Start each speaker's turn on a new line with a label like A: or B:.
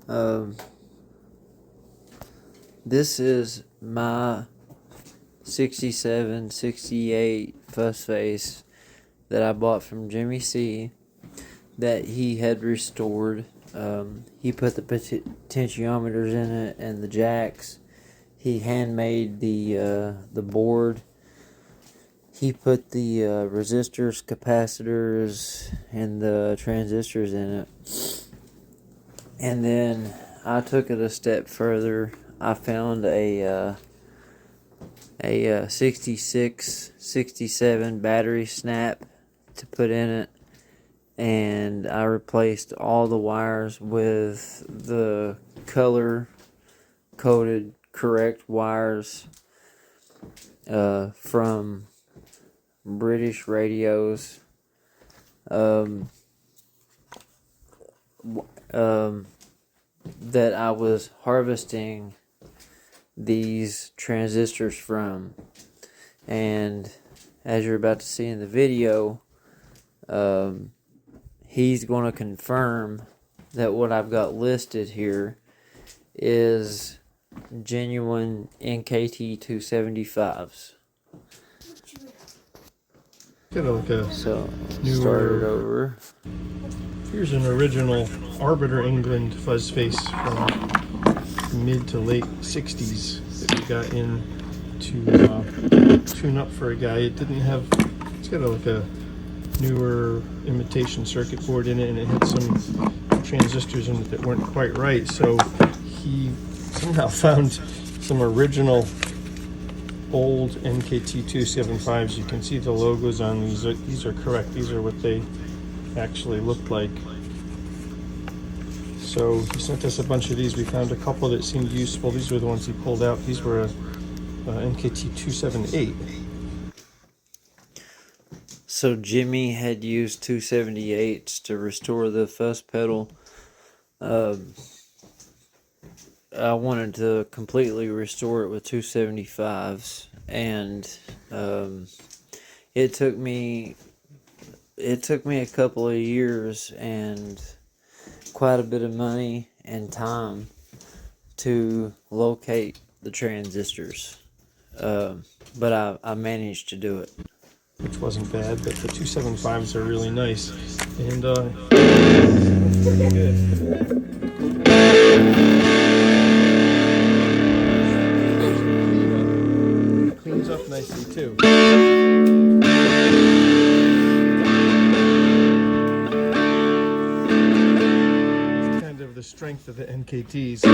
A: Um, this is my 67, 68 Fuzz Face that I bought from Jimmy C that he had restored. He put the potentiometers in it and the jacks. He handmade the board. He put the resistors, capacitors, and the transistors in it. And then I took it a step further. I found a 66, 67 battery snap to put in it. And I replaced all the wires with the color coded correct wires from British radios. That I was harvesting these transistors from. And as you're about to see in the video, he's going to confirm that what I've got listed here is genuine NKT 275s.
B: So
A: start it over.
B: Here's an original Arbiter England Fuzz Face from mid to late 60s that we got in to tune up for a guy. It's got a newer imitation circuit board in it, and it had some transistors in it that weren't quite right. So he somehow found some original old NKT 275s. You can see the logos on these. These are correct. These are what they actually looked like. So he sent us a bunch of these. We found a couple that seemed useful. These were the ones he pulled out. These were a NKT 278.
A: So Jimmy had used 278s to restore the fuzz pedal. I wanted to completely restore it with 275s, and it took me a couple of years and quite a bit of money and time to locate the transistors, but I managed to do it.
B: Which wasn't bad, but the 275s are really nice, and pretty good. Cleans up nicely too. It's kind of the strength of the NKTs.